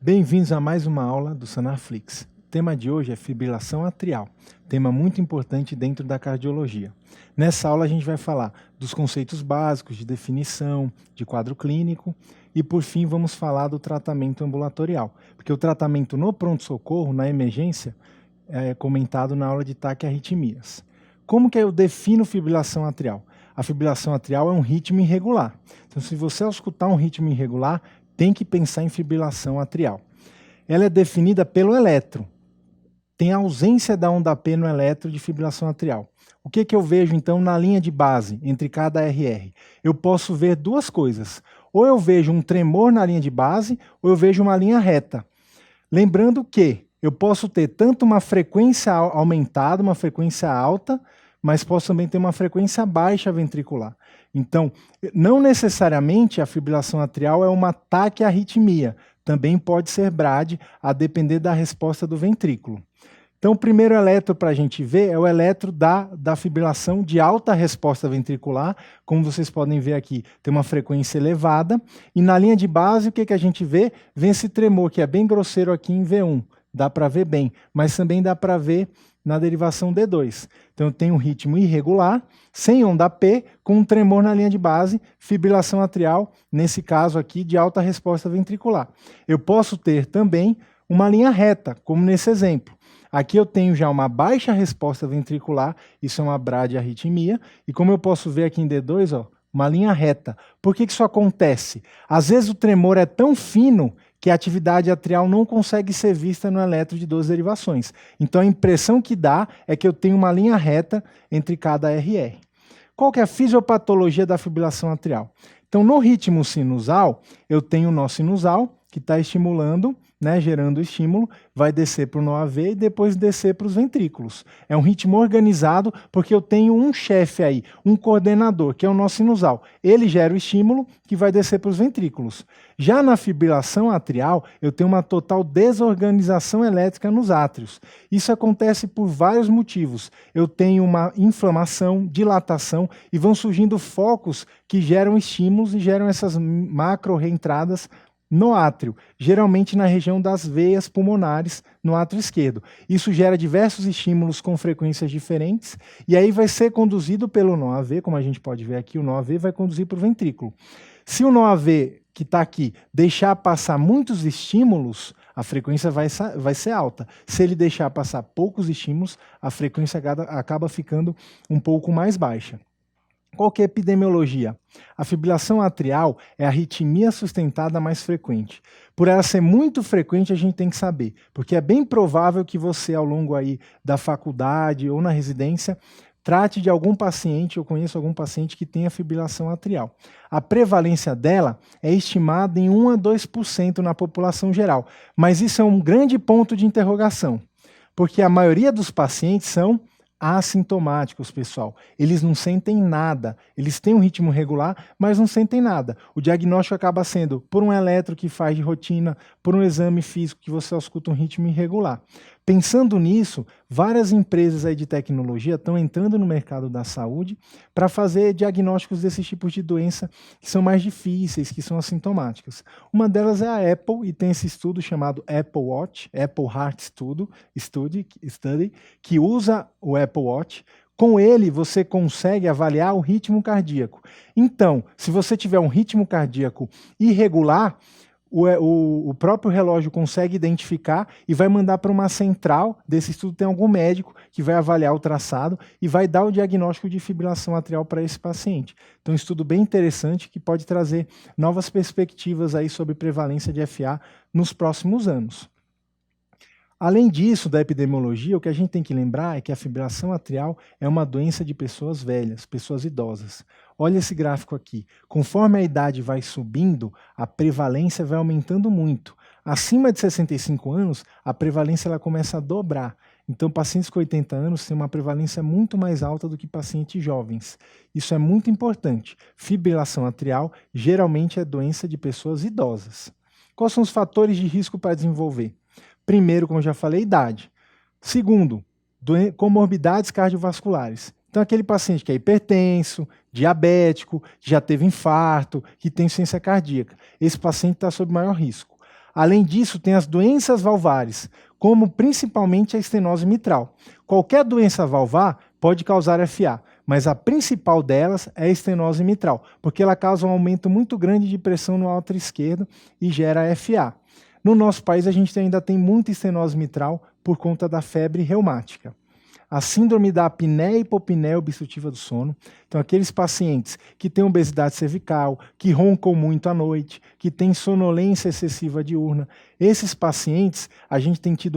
Bem-vindos a mais uma aula do Sanarflix. O tema de hoje é fibrilação atrial, tema muito importante dentro da cardiologia. Nessa aula a gente vai falar dos conceitos básicos de definição, de quadro clínico e, por fim, vamos falar do tratamento ambulatorial, porque o tratamento no pronto-socorro, na emergência, é comentado na aula de taquiarritmias. Como que eu defino fibrilação atrial? A fibrilação atrial é um ritmo irregular. Então, se você escutar um ritmo irregular, tem que pensar em fibrilação atrial. Ela é definida pelo eletro. Tem ausência da onda P no eletro de fibrilação atrial. O que eu vejo, então, na linha de base, entre cada RR? Eu posso ver duas coisas. Ou eu vejo um tremor na linha de base, ou eu vejo uma linha reta. Lembrando que eu posso ter tanto uma frequência aumentada, uma frequência alta, mas posso também ter uma frequência baixa ventricular. Então, não necessariamente a fibrilação atrial é uma taquiarritmia. Também pode ser BRAD, a depender da resposta do ventrículo. Então, o primeiro eletro para a gente ver é o eletro da fibrilação de alta resposta ventricular. Como vocês podem ver aqui, tem uma frequência elevada. E na linha de base, o que a gente vê? Vem esse tremor, que é bem grosseiro aqui em V1. Dá para ver bem, mas também dá para ver na derivação D2. Então, eu tenho um ritmo irregular, sem onda P, com um tremor na linha de base, fibrilação atrial, nesse caso aqui, de alta resposta ventricular. Eu posso ter também uma linha reta, como nesse exemplo. Aqui eu tenho já uma baixa resposta ventricular, isso é uma bradiarritmia, e como eu posso ver aqui em D2, ó, uma linha reta. Por que isso acontece? Às vezes o tremor é tão fino que a atividade atrial não consegue ser vista no eletro de 12 derivações. Então a impressão que dá é que eu tenho uma linha reta entre cada RR. Qual que é a fisiopatologia da fibrilação atrial? Então no ritmo sinusal, eu tenho o nó sinusal, que está estimulando, gerando estímulo, vai descer para o nó AV e depois descer para os ventrículos. É um ritmo organizado porque eu tenho um chefe aí, um coordenador, que é o nó sinusal. Ele gera o estímulo que vai descer para os ventrículos. Já na fibrilação atrial, eu tenho uma total desorganização elétrica nos átrios. Isso acontece por vários motivos. Eu tenho uma inflamação, dilatação e vão surgindo focos que geram estímulos e geram essas macro reentradas no átrio, geralmente na região das veias pulmonares, no átrio esquerdo. Isso gera diversos estímulos com frequências diferentes, e aí vai ser conduzido pelo nó AV, como a gente pode ver aqui, o nó AV vai conduzir para o ventrículo. Se o nó AV, que está aqui, deixar passar muitos estímulos, a frequência vai ser alta. Se ele deixar passar poucos estímulos, a frequência acaba ficando um pouco mais baixa. Qual que é a epidemiologia? A fibrilação atrial é a arritmia sustentada mais frequente. Por ela ser muito frequente, a gente tem que saber, porque é bem provável que você, ao longo aí da faculdade ou na residência, trate de algum paciente, eu conheço algum paciente que tenha fibrilação atrial. A prevalência dela é estimada em 1 a 2% na população geral, mas isso é um grande ponto de interrogação, porque a maioria dos pacientes são assintomáticos, pessoal. Eles não sentem nada. Eles têm um ritmo regular, mas não sentem nada. O diagnóstico acaba sendo por um eletro que faz de rotina, por um exame físico que você escuta um ritmo irregular. Pensando nisso, várias empresas aí de tecnologia estão entrando no mercado da saúde para fazer diagnósticos desses tipos de doença que são mais difíceis, que são assintomáticas. Uma delas é a Apple e tem esse estudo chamado Apple Watch, Apple Heart Study, que usa o Apple Watch. Com ele, você consegue avaliar o ritmo cardíaco. Então, se você tiver um ritmo cardíaco irregular, o próprio relógio consegue identificar e vai mandar para uma central desse estudo, tem algum médico que vai avaliar o traçado e vai dar o diagnóstico de fibrilação atrial para esse paciente. Então, um estudo bem interessante que pode trazer novas perspectivas aí sobre prevalência de FA nos próximos anos. Além disso, da epidemiologia, o que a gente tem que lembrar é que a fibrilação atrial é uma doença de pessoas velhas, pessoas idosas. Olha esse gráfico aqui. Conforme a idade vai subindo, a prevalência vai aumentando muito. Acima de 65 anos, a prevalência ela começa a dobrar. Então, pacientes com 80 anos têm uma prevalência muito mais alta do que pacientes jovens. Isso é muito importante. Fibrilação atrial geralmente é doença de pessoas idosas. Quais são os fatores de risco para desenvolver? Primeiro, como eu já falei, idade. Segundo, comorbidades cardiovasculares. Então, aquele paciente que é hipertenso, diabético, que já teve infarto, que tem insuficiência cardíaca. Esse paciente está sob maior risco. Além disso, tem as doenças valvares, como principalmente a estenose mitral. Qualquer doença valvar pode causar FA, mas a principal delas é a estenose mitral, porque ela causa um aumento muito grande de pressão no átrio esquerdo e gera FA. No nosso país, a gente ainda tem muita estenose mitral por conta da febre reumática. A síndrome da apneia e hipopneia obstrutiva do sono. Então, aqueles pacientes que têm obesidade cervical, que roncam muito à noite, que têm sonolência excessiva diurna, esses pacientes, a gente tem tido